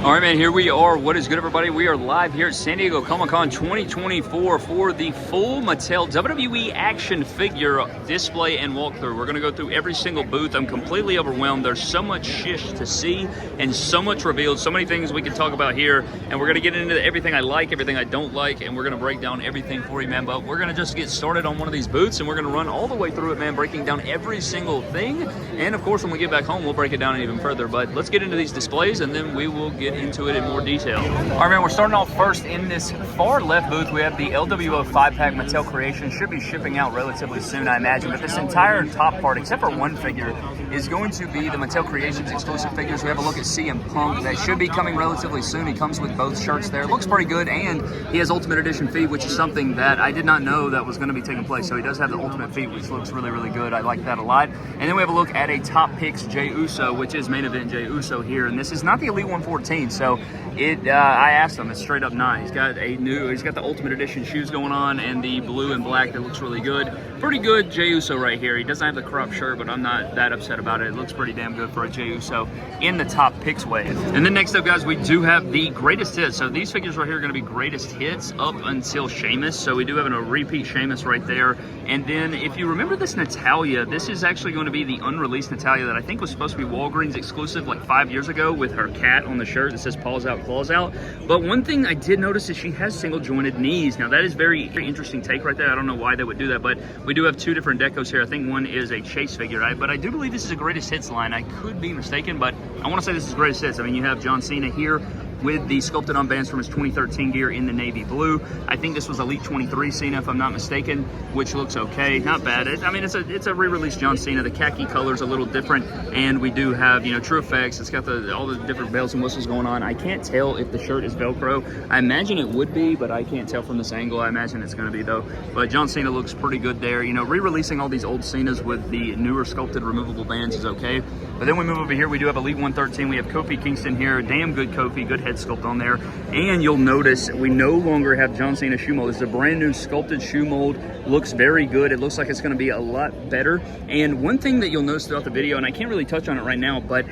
All right, man, here we are. What is good, everybody? We are live here at San Diego Comic-Con 2024 for the full Mattel WWE action figure display and walkthrough. We're going to go through every single booth. I'm completely overwhelmed. There's so much shish to see and so much revealed, so many things we can talk about here. And we're going to get into everything I like, everything I don't like, and we're going to break down everything for you, man. But we're going to just get started on one of these booths, and we're going to run all the way through it, man, breaking down every single thing. And, of course, when we get back home, we'll break it down even further. But let's get into these displays, and then we will get into it in more detail. All right, man, we're starting off first in this far left booth. We have the LWO 5-pack Mattel Creation. Should be shipping out relatively soon, I imagine. But this entire top part, except for one figure, is going to be the Mattel Creations exclusive figures. We have a look at CM Punk. That should be coming relatively soon. He comes with both shirts there. Looks pretty good, and he has Ultimate Edition feet, which is something that I did not know that was going to be taking place. So he does have the Ultimate feet, which looks really, really good. I like that a lot. And then we have a look at a Top Picks Jey Uso, which is main event Jey Uso here. And this is not the Elite 114, so I asked him, it's straight up 9. He's got the Ultimate Edition shoes going on and the blue and black that looks really good. Pretty good Jey Uso right here. He doesn't have the crop shirt, but I'm not that upset about it. It looks pretty damn good for a Jey Uso in the Top Picks way. And then next up, guys, we do have the greatest hits. So these figures right here are going to be greatest hits up until Sheamus. So we do have a repeat Sheamus right there. And then if you remember this Natalya, this is actually going to be the unreleased Natalya that I think was supposed to be Walgreens exclusive like 5 years ago with her cat on the shirt that says paws out, claws out. But one thing I did notice is she has single jointed knees. Now that is very interesting take right there. I don't know why they would do that, but we do have two different decos here. I think one is a Chase figure, right? But I do believe this is a greatest hits line. I could be mistaken, but I want to say this is greatest hits. I mean, you have John Cena here with the sculpted on bands from his 2013 gear in the navy blue. I think this was Elite 23 Cena, if I'm not mistaken, which looks okay, not bad. It's a re-released John Cena. The khaki color's a little different, and we do have, True Effects. It's got all the different bells and whistles going on. I can't tell if the shirt is Velcro. I imagine it would be, but I can't tell from this angle. I imagine it's going to be though. But John Cena looks pretty good there. Re-releasing all these old Cenas with the newer sculpted removable bands is okay. But then we move over here. We do have Elite 113. We have Kofi Kingston here. Damn good Kofi. Good head sculpt on there. And you'll notice we no longer have John Cena shoe mold. This is a brand new sculpted shoe mold. Looks very good. It looks like it's going to be a lot better. And one thing that you'll notice throughout the video, and I can't really touch on it right now, but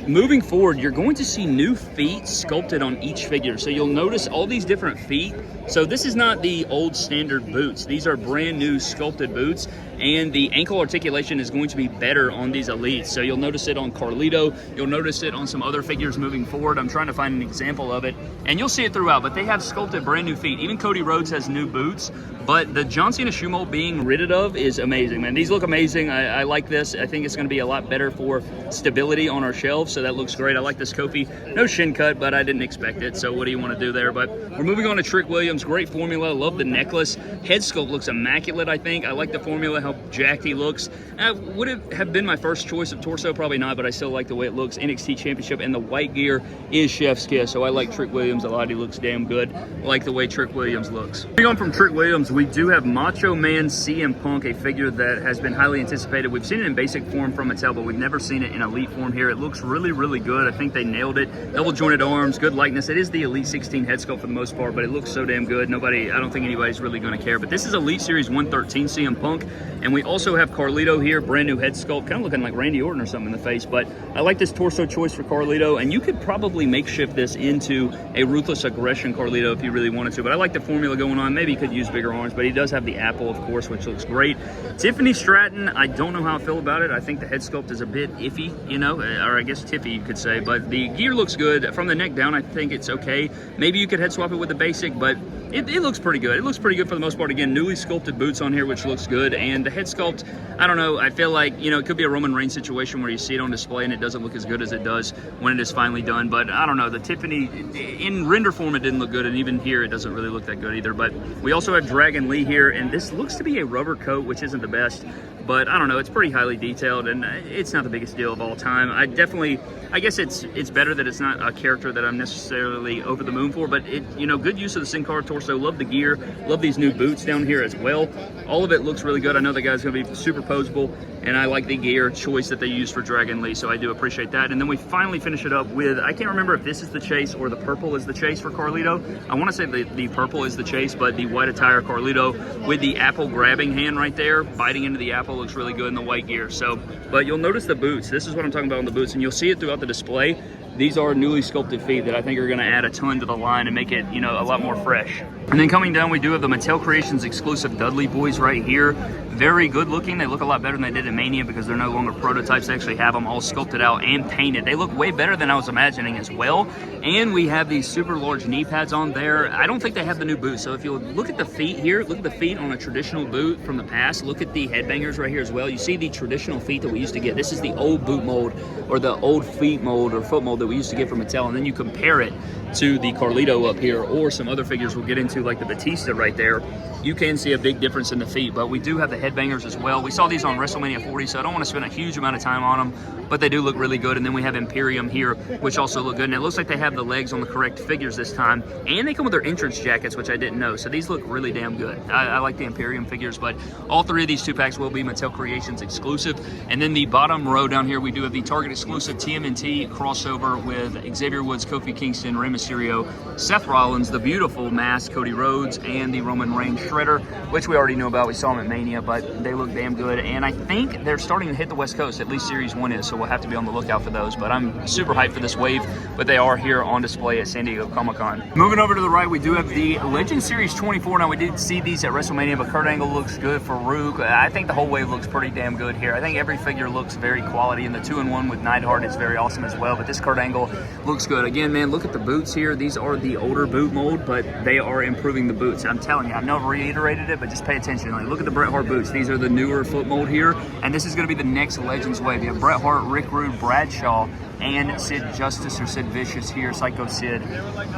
moving forward, you're going to see new feet sculpted on each figure. So you'll notice all these different feet. So this is not the old standard boots. These are brand new sculpted boots, and the ankle articulation is going to be better on these Elites. So you'll notice it on Carlito. You'll notice it on some other figures moving forward. I'm trying to find an example of it, and you'll see it throughout, but they have sculpted brand new feet. Even Cody Rhodes has new boots, but the John Cena shoe mold being rid of is amazing, man. These look amazing. I like this. I think it's going to be a lot better for stability on our shelves, so that looks great. I like this Kofi. No shin cut, but I didn't expect it, so what do you want to do there? But we're moving on to Trick Williams. Great formula. Love the necklace. Head sculpt looks immaculate, I think. I like the formula, how jacked he looks. Would it have been my first choice of torso? Probably not, but I still like the way it looks. NXT Championship, and the white gear is Chef's Kiss, so I like Trick Williams a lot. He looks damn good. I like the way Trick Williams looks. Moving on from Trick Williams, we do have Macho Man CM Punk, a figure that has been highly anticipated. We've seen it in basic form from Mattel, but we've never seen it in elite form here. It looks really, really good. I think they nailed it. Double jointed arms, good likeness. It is the Elite 16 head sculpt for the most part, but it looks so damn good. I don't think anybody's really going to care. But this is Elite Series 113 CM Punk, and we also have Carlito here, brand new head sculpt, kind of looking like Randy Orton or something in the face. But I like this torso choice for Carlito, and you could probably makeshift this into a Ruthless Aggression Carlito if you really wanted to. But I like the formula going on. Maybe he could use bigger arms, but he does have the apple, of course, which looks great. Tiffany Stratton, I don't know how I feel about it. I think the head sculpt is a bit iffy, or I guess tiffy you could say, but the gear looks good. From the neck down, I think it's okay. Maybe you could head swap it with the basic, but it looks pretty good. It looks pretty good for the most part. Again, newly sculpted boots on here, which looks good. And the head sculpt, I don't know. I feel like, it could be a Roman Reigns situation where you see it on display and it doesn't look as good as it does when it is finally done. But I don't know. The Tiffany, in render form, it didn't look good. And even here, it doesn't really look that good either. But we also have Dragon Lee here. And this looks to be a rubber coat, which isn't the best. But I don't know. It's pretty highly detailed. And it's not the biggest deal of all time. I guess it's better that it's not a character that I'm necessarily over the moon for, but good use of the Sin Cara torso. Love the gear, love these new boots down here as well. All of it looks really good. I know the guy's going to be super poseable, and I like the gear choice that they use for Dragon Lee, so I do appreciate that. And then we finally finish it up with, I can't remember if this is the chase or the purple is the chase for Carlito. I want to say the purple is the chase, but the white attire Carlito with the apple grabbing hand right there, biting into the apple, looks really good in the white gear. So, but you'll notice the boots. This is what I'm talking about on the boots, and you'll see it throughout the display. these are newly sculpted feet that I think are going to add a ton to the line and make it, you know, a lot more fresh. And then coming down, we do have the Mattel Creations exclusive Dudley boys right here. Very good looking. They look a lot better than they did in Mania because they're no longer prototypes. They actually have them all sculpted out and painted. They look way better than I was imagining as well. And we have these super large knee pads on there. I don't think they have the new boots. So if you look at the feet here, look at the feet on a traditional boot from the past. Look at the headbangers right here as well. You see the traditional feet that we used to get. This is the old boot mold or the old feet mold or foot mold that we used to get from Mattel. And then you compare it to the Carlito up here or some other figures we'll get into like the Batista right there. You can see a big difference in the feet, but we do have the headbangers as well. We saw these on WrestleMania 40, so I don't want to spend a huge amount of time on them, but they do look really good. And then we have Imperium here, which also look good. And it looks like they have the legs on the correct figures this time. And they come with their entrance jackets, which I didn't know. So these look really damn good. I like the Imperium figures, but all three of these 2-packs will be Mattel Creations exclusive. And then the bottom row down here, we do have the Target exclusive TMNT crossover with Xavier Woods, Kofi Kingston, Rey Mysterio, Seth Rollins, the beautiful mask, Cody Rhodes, and the Roman Reigns Shredder, which we already knew about. We saw them at Mania, but they look damn good. And I think they're starting to hit the West Coast, at least Series 1 is, so we'll have to be on the lookout for those. But I'm super hyped for this wave, but they are here on display at San Diego Comic-Con. Moving over to the right, we do have the Legend Series 24. Now, we did see these at WrestleMania, but Kurt Angle looks good. Farouk, I think the whole wave looks pretty damn good here. I think every figure looks very quality, and the 2-in-1 with Neidhart is very awesome as well. But this Kurt Angle looks good. Again, man, look at the boots here. These are the older boot mold, but they are improving the boots. I'm telling you, I've never reiterated it, but just pay attention. Like, look at the Bret Hart boots. These are the newer foot mold here, and this is going to be the next Legends wave. You have Bret Hart, Rick Rude, Bradshaw, and Sid Justice or Sid Vicious here, Psycho Sid,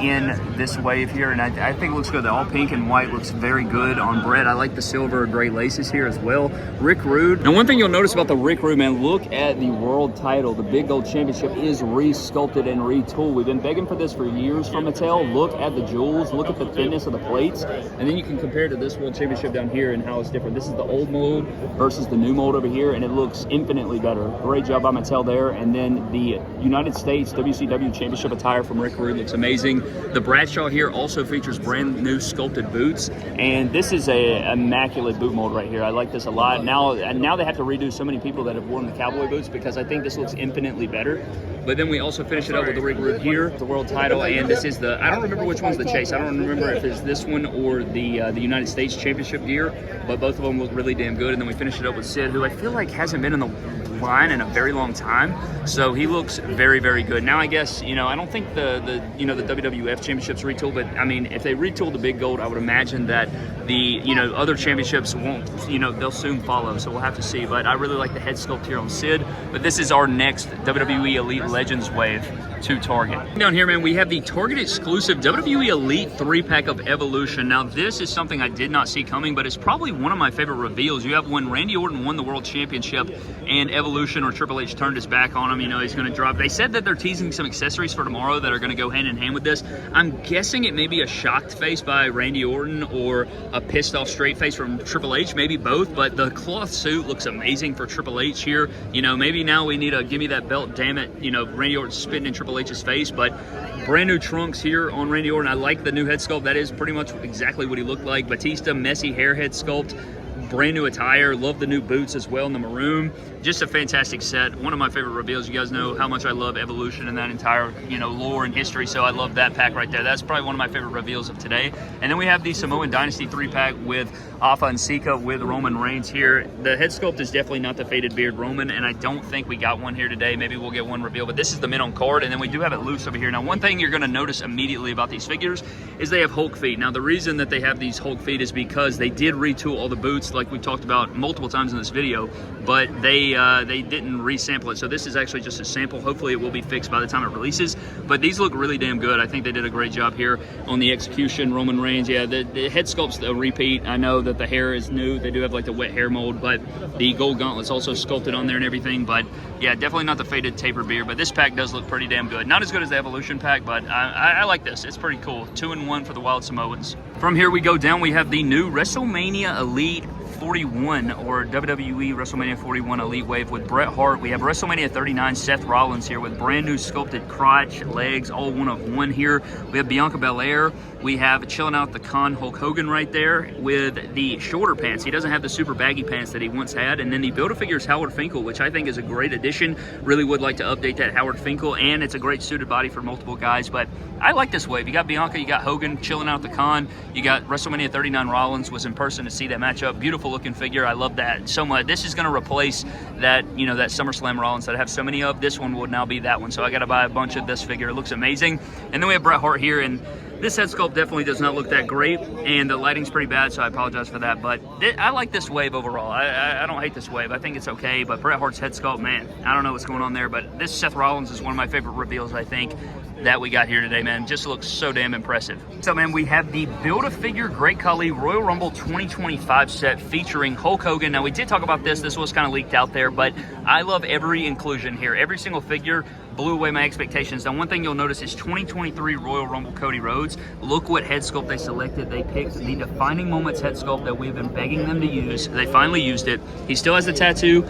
in this wave here, and I think it looks good. The all pink and white looks very good on Bret. I like the silver gray laces here as well. Rick Rude. Now, one thing you'll notice about the Rick Rude, man, look at the world title. The Big Gold Championship is re-sculpted and retooled. We've been begging for this for years from Mattel. Look at the jewels, look at the thinness of the plates, and then you can compare it to this World Championship down here and how it's different. This is the old mold versus the new mold over here, and it looks infinitely better. Great job by Mattel there. And then the United States WCW Championship attire from Rick Rude looks amazing. The Bradshaw here also features brand new sculpted boots, and this is a immaculate boot mold right here. I like this a lot. Now they have to redo so many people that have worn the cowboy boots because I think this looks infinitely better. But then we also finish it up with the Rick Rude here, the world title, and this is the, I don't remember which one's the chase. I don't remember if it's this one or the United States Championship gear, but both of them look really damn good. And then we finish it up with Sid, who I feel like hasn't been in the line in a very long time, so he looks very, very good. Now, I guess, you know, I don't think the WWF championships retooled, but I mean, if they retool the Big Gold, I would imagine that the other championships won't, they'll soon follow, so we'll have to see. But I really like the head sculpt here on Sid. But this is our next WWE Elite Legends wave to Target. Down here, man, we have the Target exclusive WWE Elite 3-pack of Evolution. Now, this is something I did not see coming, but it's probably one of my favorite reveals. You have when Randy Orton won the World Championship and Evolution or Triple H turned his back on him, he's going to drop. They said that they're teasing some accessories for tomorrow that are going to go hand in hand with this. I'm guessing it may be a shocked face by Randy Orton or a pissed off straight face from Triple H, maybe both, but the cloth suit looks amazing for Triple H here. Maybe now we need a give me that belt, damn it. Randy Orton's spitting in Triple H's face, but brand new trunks here on Randy Orton. I like the new head sculpt. That is pretty much exactly what he looked like. Batista, messy hair head sculpt. Brand new attire. Love the new boots as well in the maroon. Just a fantastic set. One of my favorite reveals. You guys know how much I love Evolution and that entire, lore and history. So I love that pack right there. That's probably one of my favorite reveals of today. And then we have the Samoan Dynasty 3-pack with Alpha and Sika with Roman Reigns here. The head sculpt is definitely not the faded beard Roman, and I don't think we got one here today. Maybe we'll get one reveal, but this is the mint on card, and then we do have it loose over here. Now, one thing you're going to notice immediately about these figures is they have Hulk feet. Now, the reason that they have these Hulk feet is because they did retool all the boots, like we talked about multiple times in this video, but they didn't resample it. So this is actually just a sample. Hopefully it will be fixed by the time it releases, but these look really damn good. I think they did a great job here on the execution. Roman Reigns, yeah, the head sculpt's a repeat. I know that the hair is new. They do have like the wet hair mold, but the gold gauntlet's also sculpted on there and everything. But yeah, definitely not the faded taper beard, but this pack does look pretty damn good. Not as good as the Evolution pack, but I like this. It's pretty cool. 2-in-1 for the Wild Samoans. From here we go down. We have the new WrestleMania Elite 41 or WWE WrestleMania 41 Elite Wave with Bret Hart. We have WrestleMania 39 Seth Rollins here with brand new sculpted crotch, legs, all one of one here. We have Bianca Belair. We have chilling out the Con Hulk Hogan right there with the shorter pants. He doesn't have the super baggy pants that he once had. And then the Build-A-Figure's Howard Finkel, which I think is a great addition. Really would like to update that Howard Finkel, and it's a great suited body for multiple guys. But I like this wave. You got Bianca, you got Hogan chilling out the Con. You got WrestleMania 39 Rollins was in person to see that matchup. Beautiful looking figure. I love that so much. This is going to replace that, you know, that SummerSlam Rollins that I have so many of. This one will now be that one. So I got to buy a bunch of this figure. It looks amazing. And then we have Bret Hart here, and this head sculpt definitely does not look that great, and the lighting's pretty bad, so I apologize for that. But I like this wave overall. I don't hate this wave. I think it's okay, but Bret Hart's head sculpt, man, I don't know what's going on there. But this Seth Rollins is one of my favorite reveals, I think, that we got here today, man. Just looks so damn impressive. So, man, we have the Build-A-Figure Great Khali Royal Rumble 2025 set featuring Hulk Hogan. Now, we did talk about this. This was kind of leaked out there, but I love every inclusion here. Every single figure blew away my expectations. Now, one thing you'll notice is 2023 Royal Rumble Cody Rhodes. Look what head sculpt they selected. They picked the Defining Moments head sculpt that we've been begging them to use. They finally used it. He still has the tattoo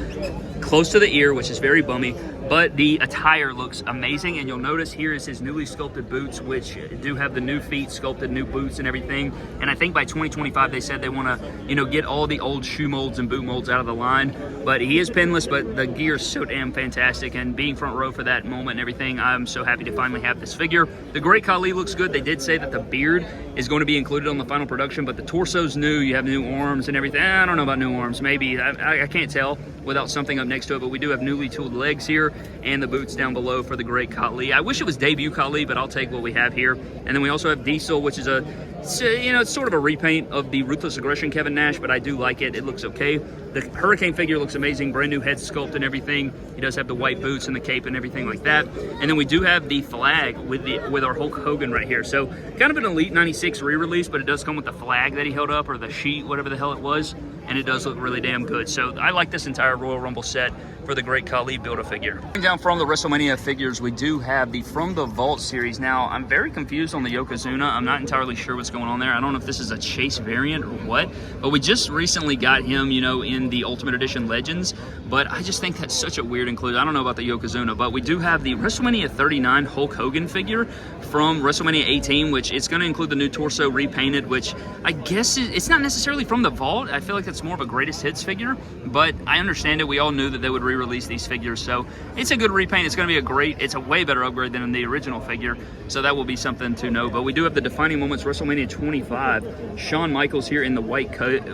close to the ear, which is very bummy, but the attire looks amazing. And you'll notice here is his newly sculpted boots, which do have the new feet sculpted, new boots and everything. And I think by 2025 they said they want to, you know, get all the old shoe molds and boot molds out of the line. But he is pinless, but the gear is so damn fantastic, and being front row for that moment and everything, I'm so happy to finally have this figure. The Great Khali looks good. They did say that the beard is going to be included on the final production, but the torso's new. You have new arms and everything. I don't know about new arms. Maybe. I can't tell without something up next to it, but we do have newly tooled legs here and the boots down below for the Great Khali. I wish it was debut Khali, but I'll take what we have here. And then we also have Diesel, which is it's sort of a repaint of the Ruthless Aggression Kevin Nash, but I do like it. It looks okay. The Hurricane figure looks amazing. Brand new head sculpt and everything. He does have the white boots and the cape and everything like that. And then we do have the flag with our Hulk Hogan right here. So kind of an Elite 96 re-release, but it does come with the flag that he held up, or the sheet, whatever the hell it was. And it does look really damn good. So I like this entire Royal Rumble set for the Great Khali Build-A-Figure. Down from the WrestleMania figures, we do have the From the Vault series. Now, I'm very confused on the Yokozuna. I'm not entirely sure what's going on there. I don't know if this is a Chase variant or what, but we just recently got him, you know, in the Ultimate Edition Legends, but I just think that's such a weird inclusion. I don't know about the Yokozuna, but we do have the WrestleMania 39 Hulk Hogan figure from WrestleMania 18, which it's going to include the new torso repainted, which I guess it's not necessarily from the vault. I feel like it's more of a greatest hits figure, but I understand it. We all knew that they would re-release these figures, so it's a good repaint. It's going to be it's a way better upgrade than in the original figure, so that will be something to know. But we do have the Defining Moments WrestleMania 25 Shawn Michaels here in the white coat.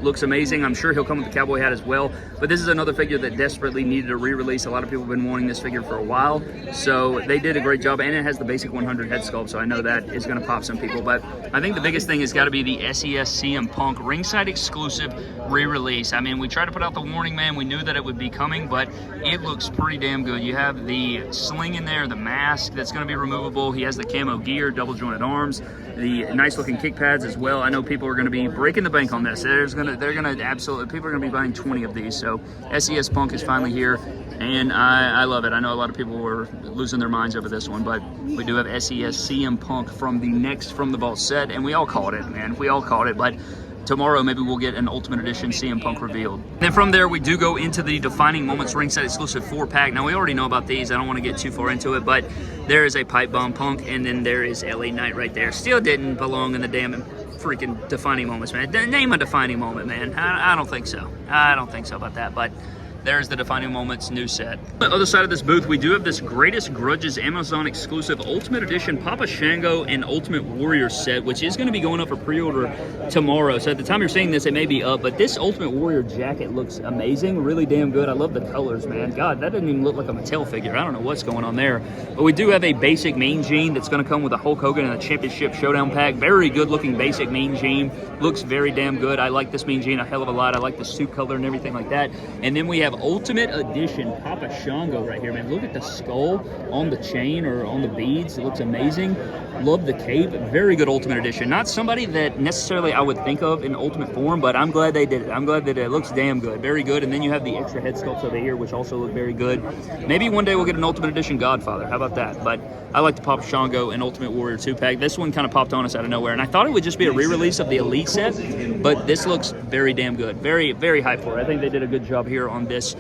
Looks amazing. I'm sure he'll come with the cowboy hat as well, but this is another figure that desperately needed a re-release. A lot of people have been wanting this figure for a while, so they did a great job, and it has the basic 100 head sculpt, so I know that is going to pop some people. But I think the biggest thing has got to be the SES CM Punk ringside exclusive re-release. I mean, we tried to put out the warning, man. We knew that it would be coming, but it looks pretty damn good. You have the sling in there, the mask that's going to be removable. He has the camo gear, double jointed arms, the nice looking kick pads as well. I know people are going to be people are going to be buying 20 of these. So SES Punk is finally here, and I love it. I know a lot of people were losing their minds over this one, but we do have SES CM Punk from the next From the Vault set, and we all called it, man. We all called it, but tomorrow maybe we'll get an Ultimate Edition CM Punk revealed. Then from there we do go into the Defining Moments ringside exclusive 4-pack. Now we already know about these. I don't want to get too far into it, but there is a Pipe Bomb Punk, and then there is LA Knight right there. Still didn't belong in the damn freaking Defining Moments, man. Name a Defining Moment, man. I don't think so. I don't think so about that, but there's the Defining Moments new set. On the other side of this booth, we do have this Greatest Grudges Amazon exclusive Ultimate Edition Papa Shango and Ultimate Warrior set, which is going to be going up for pre-order tomorrow. So at the time you're seeing this, it may be up, but this Ultimate Warrior jacket looks amazing, really damn good. I love the colors, man. God, that doesn't even look like a Mattel figure. I don't know what's going on there. But we do have a basic Mean Gene that's going to come with a Hulk Hogan and a Championship Showdown pack. Very good looking basic Mean Gene. Looks very damn good. I like this Mean Gene a hell of a lot. I like the suit color and everything like that. And then we have Ultimate Edition Papa Shango right here, man. Look at the skull on the chain or on the beads. It looks amazing. Love the cape. Very good Ultimate Edition. Not somebody that necessarily I would think of in Ultimate form, but I'm glad they did it. I'm glad that it looks damn good. Very good. And then you have the extra head sculpts over here, which also look very good. Maybe one day we'll get an Ultimate Edition Godfather. How about that? But I like the Papa Shango and Ultimate Warrior 2-pack. This one kind of popped on us out of nowhere, and I thought it would just be a re-release of the Elite set, but this looks very damn good. Very, very hyped for it. I think they did a good job here on this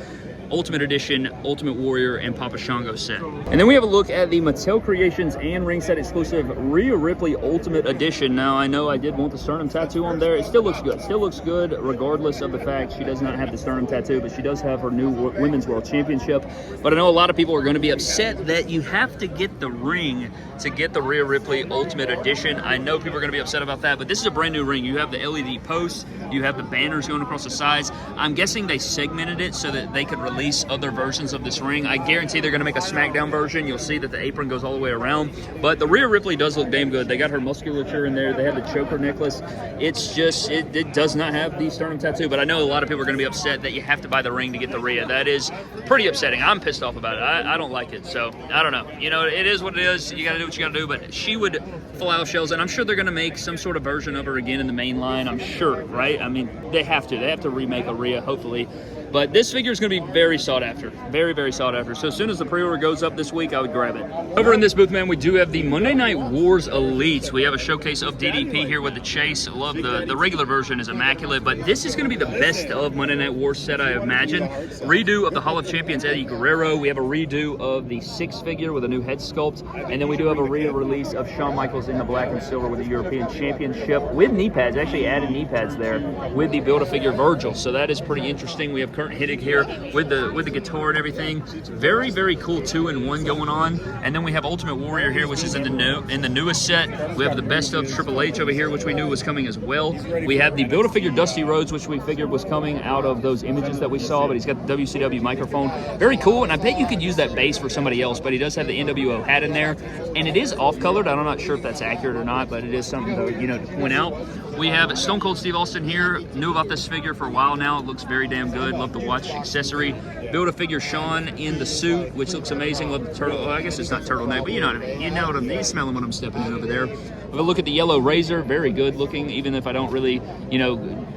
Ultimate Edition, Ultimate Warrior, and Papa Shango set. And then we have a look at the Mattel Creations and Ringside exclusive Rhea Ripley Ultimate Edition. Now, I know I did want the sternum tattoo on there. It still looks good. Still looks good regardless of the fact she does not have the sternum tattoo, but she does have her new Women's World Championship. But I know a lot of people are going to be upset that you have to get the ring to get the Rhea Ripley Ultimate Edition. I know people are going to be upset about that, but this is a brand new ring. You have the LED posts, you have the banners going across the sides. I'm guessing they segmented it so that they could release other versions of this ring. I guarantee they're going to make a SmackDown version. You'll see that the apron goes all the way around, but the Rhea Ripley does look damn good. They got her musculature in there. They have the choker necklace. It's just, it does not have the sternum tattoo, but I know a lot of people are going to be upset that you have to buy the ring to get the Rhea. That is pretty upsetting. I'm pissed off about it. I don't like it, so I don't know. You know, it is what it is. You got to do what you got to do, but she would fly off shells, and I'm sure they're going to make some sort of version of her again in the main line. I'm sure, right? I mean, they have to remake a Rhea, hopefully. But this figure is going to be very sought after. Very, very sought after. So as soon as the pre-order goes up this week, I would grab it. Over in this booth, man, we do have the Monday Night Wars Elites. We have a showcase of DDP here with the Chase. I love the regular version is immaculate, but this is going to be the best of Monday Night Wars set, I imagine. Redo of the Hall of Champions Eddie Guerrero. We have a redo of the 6 figure with a new head sculpt. And then we do have a re-release of Shawn Michaels in the black and silver with the European Championship with knee pads. Actually added knee pads there with the Build-A-Figure Virgil. So that is pretty interesting. We have Kurt Hittig here with the guitar and everything. Very, very cool 2-in-1 going on. And then we have Ultimate Warrior here, which is in the newest set. We have the best of Triple H over here, which we knew was coming as well. We have the Build-A-Figure Dusty Rhodes, which we figured was coming out of those images that we saw, but he's got the WCW microphone. Very cool, and I bet you could use that bass for somebody else, but he does have the NWO hat in there, and it is off-colored. I'm not sure if that's accurate or not, but it is something to point out. We have Stone Cold Steve Austin here. Knew about this figure for a while now. It looks very damn good. Love the watch accessory. Build-A-Figure Shawn in the suit, which looks amazing. Love the turtle. Well, I guess it's not turtleneck, but you know what I mean. You know what I mean. You smell what I'm stepping in over there. We'll look at the yellow Razor. Very good looking, even if I don't really,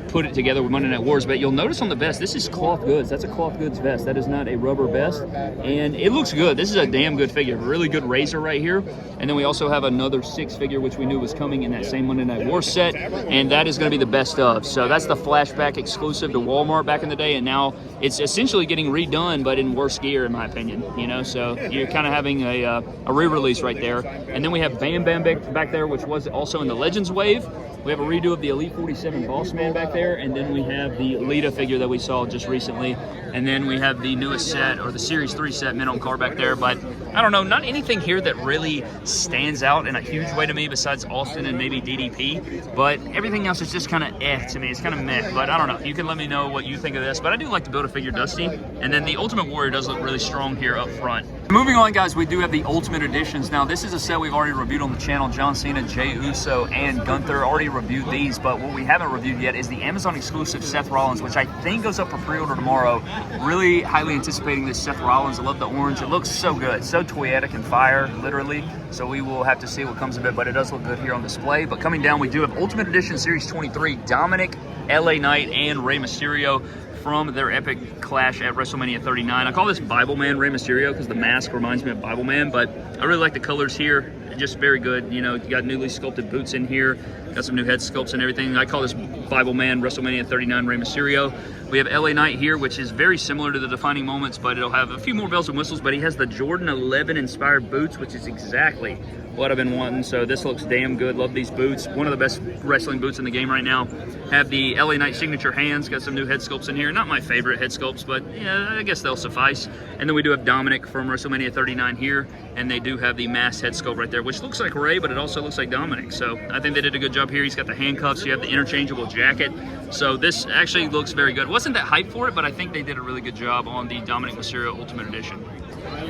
put it together with Monday Night Wars. But you'll notice on the vest, this is cloth goods. That's a cloth goods vest. That is not a rubber vest. And it looks good. This is a damn good figure. Really good Razor right here. And then we also have another 6 figure, which we knew was coming in that same Monday Night Wars set. And that is going to be the best of. So that's the flashback exclusive to Walmart back in the day. And now it's essentially getting redone, but in worse gear, in my opinion. So you're kind of having a re-release right there. And then we have Bam Bam back there, which was also in the Legends wave. We have a redo of the Elite 47 Boss Man back there, and then we have the Lita figure that we saw just recently, and then we have the newest set, or the Series 3 set, Men on Car back there. But I don't know, not anything here that really stands out in a huge way to me besides Austin and maybe DDP, but everything else is just kind of to me. It's kind of meh, but I don't know. You can let me know what you think of this, but I do like the Build-A-Figure Dusty, and then the Ultimate Warrior does look really strong here up front. Moving on, guys, we do have the Ultimate Editions. Now, this is a set we've already reviewed on the channel. John Cena, Jey Uso, and Gunther already reviewed these, but what we haven't reviewed yet is the Amazon exclusive Seth Rollins, which I think goes up for pre-order tomorrow. Really highly anticipating this Seth Rollins. I love the orange. It looks so good, so toyetic and fire, literally. So we will have to see what comes of it, but it does look good here on display. But coming down, we do have Ultimate Edition Series 23, Dominic, LA Knight, and Rey Mysterio from their epic clash at WrestleMania 39. I call this Bible Man Rey Mysterio because the mask reminds me of Bible Man, but I really like the colors here. Just very good. You got newly sculpted boots in here. Got some new head sculpts and everything. I call this Bible Man WrestleMania 39 Rey Mysterio. We have LA Knight here, which is very similar to the Defining Moments, but it'll have a few more bells and whistles, but he has the Jordan 11 inspired boots, which is exactly what I've been wanting. So this looks damn good. Love these boots. One of the best wrestling boots in the game right now. Have the LA Knight signature hands. Got some new head sculpts in here. Not my favorite head sculpts, but yeah, I guess they'll suffice. And then we do have Dominic from WrestleMania 39 here, and they do have the masked head sculpt right there, which looks like Rey, but it also looks like Dominic. So I think they did a good job here. He's got the handcuffs. You have the interchangeable jacket. So this actually looks very good. Wasn't that hype for it, but I think they did a really good job on the Dominic Mysterio Ultimate Edition.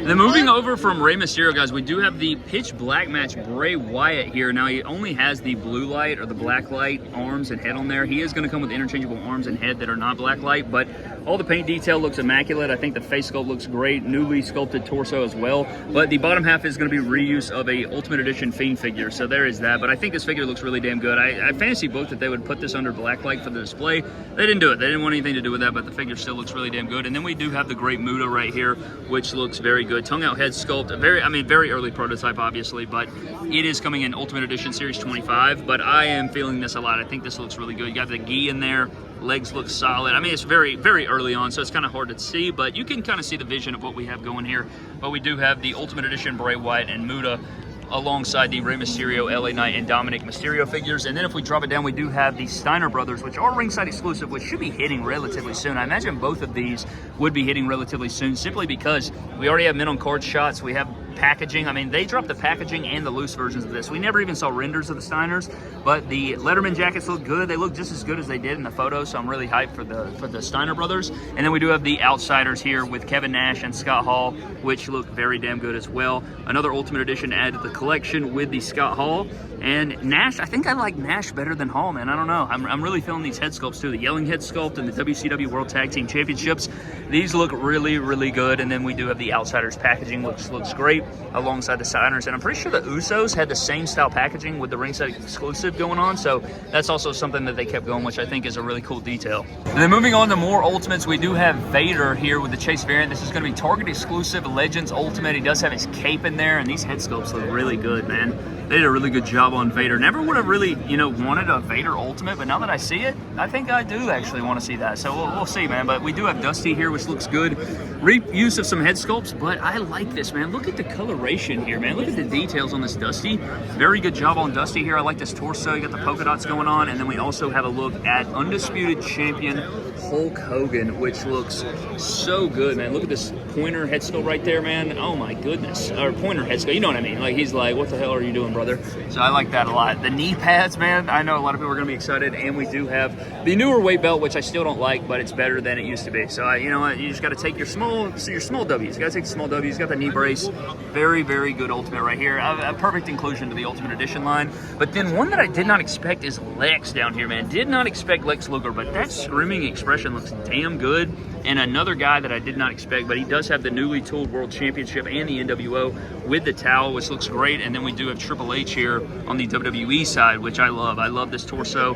Then moving over from Rey Mysterio, guys, we do have the pitch black match Bray Wyatt here. Now, he only has the blue light or the black light arms and head on there. He is going to come with interchangeable arms and head that are not black light, but All the paint detail looks immaculate. I think the face sculpt looks great. Newly sculpted torso as well. But the bottom half is going to be reuse of a Ultimate Edition Fiend figure. So there is that. But I think this figure looks really damn good. I fantasy booked that they would put this under blacklight for the display. They didn't do it. They didn't want anything to do with that, but the figure still looks really damn good. And then we do have the Great Muta right here, which looks very good. Tongue out head sculpt. Very early prototype, obviously, but it is coming in Ultimate Edition Series 25. But I am feeling this a lot. I think this looks really good. You got the gi in there. Legs look solid. I mean, it's very early on, so it's kind of hard to see, but you can kind of see the vision of what we have going here. But we do have the Ultimate Edition Bray Wyatt and Muta alongside the Rey Mysterio, LA Knight, and Dominic Mysterio figures. And then if we drop it down, we do have the Steiner brothers, which are ringside exclusive, which should be hitting relatively soon. I imagine both of these would be hitting relatively soon, simply because we already have men on card shots. We have packaging. I mean, they dropped the packaging and the loose versions of this. We never even saw renders of the Steiners, but the Letterman jackets look good. They look just as good as they did in the photo, so I'm really hyped for the Steiner brothers. And then we do have the Outsiders here with Kevin Nash and Scott Hall, which look very damn good as well. Another Ultimate Edition added to the collection with the Scott Hall. And Nash, I think I like Nash better than Hall, man. I don't know. I'm really feeling these head sculpts too. The Yelling head sculpt and the WCW World Tag Team Championships. These look really good. And then we do have the Outsiders packaging, which looks great alongside the Steiners. And I'm pretty sure the Usos had the same style packaging with the ringside exclusive going on. So that's also something that they kept going, which I think is a really cool detail. And then moving on to more Ultimates, we do have Vader here with the Chase variant. This is going to be Target exclusive Legends Ultimate. He does have his cape in there, and these head sculpts look really good, man. They did a really good job on Vader. Never would have really, wanted a Vader Ultimate, but now that I see it, I think I do actually want to see that. So we'll see, man. But we do have Dusty here, which looks good. Reuse of some head sculpts, but I like this, man. Look at the coloration here, man. Look at the details on this Dusty. Very good job on Dusty here. I like this torso. You got the polka dots going on, and then we also have a look at Undisputed Champion Hulk Hogan, which looks so good, man. Look at this pointer head sculpt right there, man. Oh my goodness. Or pointer head sculpt. You know what I mean? Like, he's like, what the hell are you doing, brother? So I like that a lot. The knee pads, man. I know a lot of people are going to be excited, and we do have the newer weight belt, which I still don't like, but it's better than it used to be. So you know what? You just got to take your small W's. You got to take the small W's. Got the knee brace. Very good Ultimate right here. A perfect inclusion to the Ultimate Edition line. But then one that I did not expect is Lex down here, man. Did not expect Lex Luger, but that screaming expression looks damn good. And another guy that I did not expect, but he does have the newly tooled World Championship and the NWO with the towel, which looks great. And then we do have Triple H here on the WWE side, which I love. I love this torso.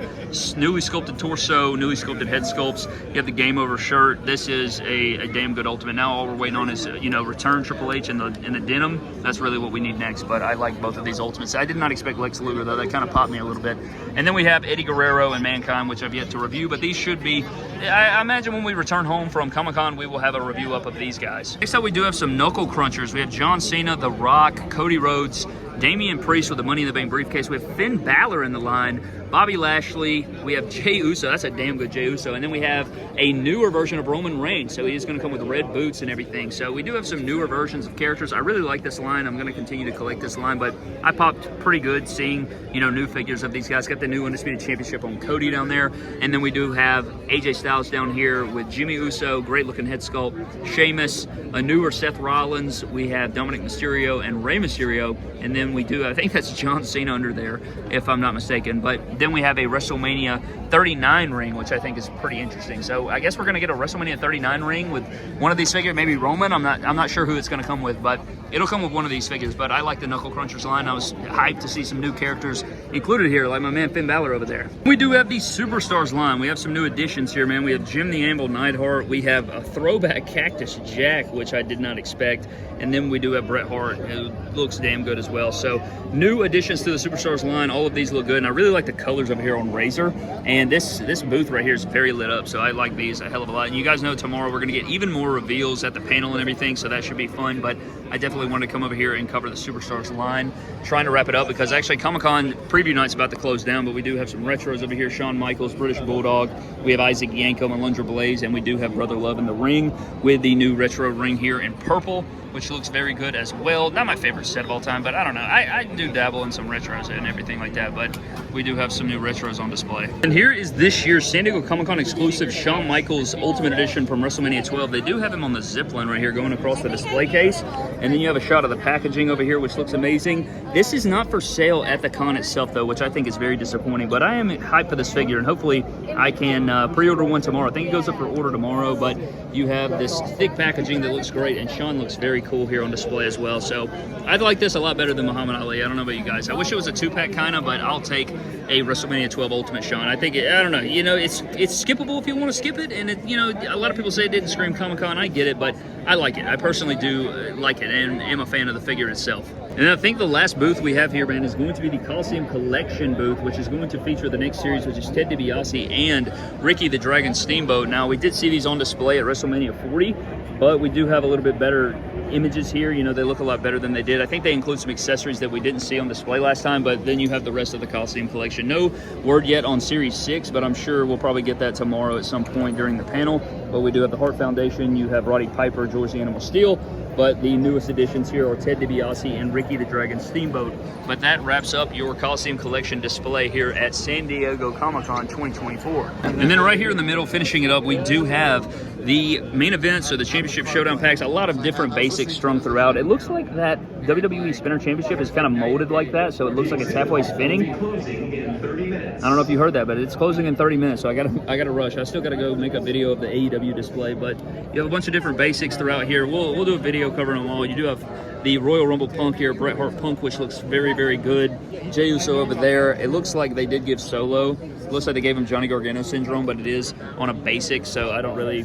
Newly sculpted torso, newly sculpted head sculpts. You have the Game Over shirt. This is a damn good Ultimate. Now all we're waiting on is, return Triple H in the denim. That's really what we need next, but I like both of these Ultimates. I did not expect Lex Luger, though. That kind of popped me a little bit. And then we have Eddie Guerrero and Mankind, which I've yet to review, but these should be, I imagine when we return home from Comic-Con, we will have a review up of these guys. Next up, we do have some Knuckle Crunchers. We have John Cena, The Rock, Cody Rhodes, Damian Priest with the Money in the Bank briefcase. We have Finn Balor in the line, Bobby Lashley. We have Jey Uso. That's a damn good Jey Uso. And then we have a newer version of Roman Reigns. So he's going to come with red boots and everything. So we do have some newer versions of characters. I really like this line. I'm going to continue to collect this line. But I popped pretty good seeing, new figures of these guys. Got the new Undisputed Championship on Cody down there. And then we do have AJ Styles down here with Jimmy Uso. Great looking head sculpt. Sheamus, a newer Seth Rollins. We have Dominic Mysterio and Rey Mysterio. And then we do, I think that's John Cena under there, if I'm not mistaken. But then we have a WrestleMania 39 ring, which I think is pretty interesting. So I guess we're going to get a WrestleMania 39 ring with one of these figures, maybe Roman. I'm not sure who it's going to come with, but it'll come with one of these figures. But I like the Knuckle Crunchers line. I was hyped to see some new characters included here, like my man Finn Balor over there. We do have the Superstars line. We have some new additions here, man. We have Jim the Anvil Neidhart. We have a throwback Cactus Jack, which I did not expect. And then we do have Bret Hart, who looks damn good as well. So new additions to the Superstars line. All of these look good, and I really like the colors over here on Razor. And this booth right here is very lit up, so I like these a hell of a lot. And you guys know tomorrow we're going to get even more reveals at the panel and everything, so that should be fun. But I definitely wanted to come over here and cover the Superstars line. Trying to wrap it up because actually Comic-Con preview night's about to close down, but we do have some retros over here. Shawn Michaels, British Bulldog. We have Isaac Yanko and Lundra Blaze, and we do have Brother Love in the ring with the new retro ring here in purple. which looks very good as well. Not my favorite set of all time, but I don't know. I do dabble in some retros and everything like that, but we do have some new retros on display. And here is this year's San Diego Comic-Con exclusive Shawn Michaels Ultimate Edition from WrestleMania 12. They do have him on the zip line right here going across the display case. And then you have a shot of the packaging over here, which looks amazing. This is not for sale at the con itself, though, which I think is very disappointing. But I am hyped for this figure, and hopefully I can pre-order one tomorrow. I think it goes up for order tomorrow, but you have this thick packaging that looks great, and Shawn looks very cool here on display as well. So I like this a lot better than Muhammad Ali. I don't know about you guys. I wish it was a two-pack kind of, but I'll take a WrestleMania 12 Ultimate Shawn. I think, I don't know, you know, it's skippable if you want to skip it, and you know, a lot of people say it didn't scream Comic-Con. I get it, but I like it. I personally do like it, and am a fan of the figure itself. And I think the last booth we have here, man, is going to be the Coliseum Collection booth, which is going to feature the next series, which is Ted DiBiase and Ricky the Dragon Steamboat. Now, we did see these on display at WrestleMania 40, but we do have a little bit better images here. You know, they look a lot better than they did. I think they include some accessories that we didn't see on display last time, but then you have the rest of the Coliseum Collection. No word yet on Series 6, but I'm sure we'll probably get that tomorrow at some point during the panel. But we do have the Hart Foundation, you have Roddy Piper, George the Animal Steel, but the newest additions here are Ted DiBiase and Ricky the Dragon Steamboat. But that wraps up your Coliseum Collection display here at San Diego Comic-Con 2024. And then right here in the middle, finishing it up, we do have the main events or the Championship Showdown packs, a lot of different basics strung throughout. It looks like that WWE Spinner Championship is kind of molded like that, so it looks like it's halfway spinning. I don't know if you heard that, but it's closing in 30 minutes, so I gotta rush. I still gotta go make a video of the AEW display, but you have a bunch of different basics throughout here. We'll do a video covering them all. You do have the Royal Rumble Punk here, Bret Hart Punk, which looks very, very good. Jey Uso over there. It looks like they did give Solo. It looks like they gave him Johnny Gargano syndrome, but it is on a basic, so I don't really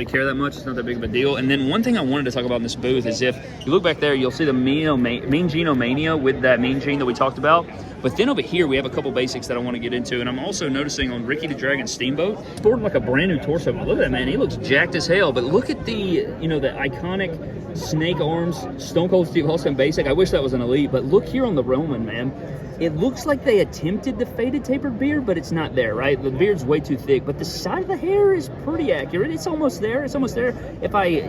care that much. It's not that big of a deal. And then one thing I wanted to talk about in this booth is if you look back there, you'll see the Mean Gene Mania with that Mean Gene that we talked about. But then over here, we have a couple basics that I want to get into. And I'm also noticing on Ricky the Dragon Steamboat, sporting like a brand new torso. Look at that, man. He looks jacked as hell. But look at the, you know, the iconic snake arms, Stone Cold Steve Austin basic. I wish that was an elite. But look here on the Roman, man. It looks like they attempted the faded tapered beard, but it's not there, right? The beard's way too thick, but the side of the hair is pretty accurate. It's almost there. It's almost there. If I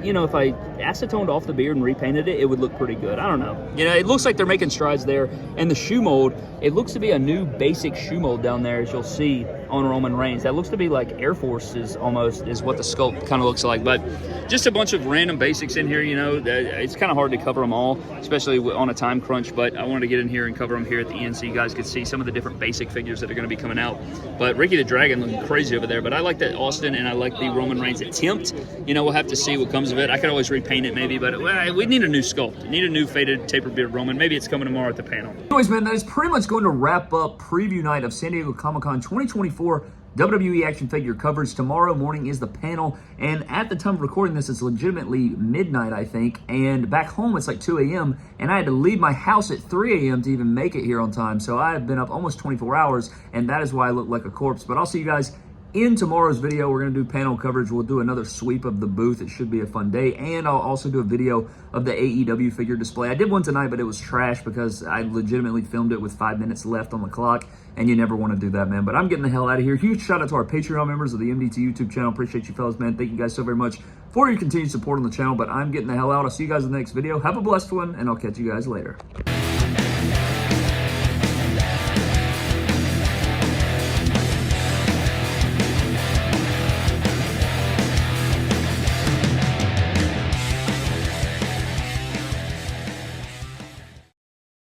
acetoned off the beard and repainted it, it would look pretty good. I don't know. You know, it looks like they're making strides there. And the shoe mold, it looks to be a new basic shoe mold down there, as you'll see on Roman Reigns. That looks to be like Air Forces almost is what the sculpt kind of looks like. But just a bunch of random basics in here, you know. It's kind of hard to cover them all, especially on a time crunch, but I wanted to get in here and cover them here at the end so you guys could see some of the different basic figures that are going to be coming out. But Ricky the Dragon looking crazy over there, but I like that Austin and I like the Roman Reigns attempt. You know, we'll have to see what comes of it. I could always repaint it maybe, but we need a new sculpt. We need a new faded tapered beard Roman. Maybe it's coming tomorrow at the panel. Anyways, man, that is pretty much going to wrap up preview night of San Diego Comic-Con 2024 WWE action figure coverage. Tomorrow morning is the panel, and at the time of recording this, it's legitimately midnight, I think, and back home it's like 2 a.m., and I had to leave my house at 3 a.m. to even make it here on time, so I have been up almost 24 hours, and that is why I look like a corpse. But I'll see you guys in tomorrow's video. We're going to do panel coverage. We'll do another sweep of the booth. It should be a fun day, and I'll also do a video of the AEW figure display. I did one tonight, but it was trash because I legitimately filmed it with 5 minutes left on the clock, and you never want to do that, man. But I'm getting the hell out of here. Huge shout out to our Patreon members of the MDT YouTube channel. Appreciate you fellas, man. Thank you guys so very much for your continued support on the channel, but I'm getting the hell out. I'll see you guys in the next video. Have a blessed one, and I'll catch you guys later.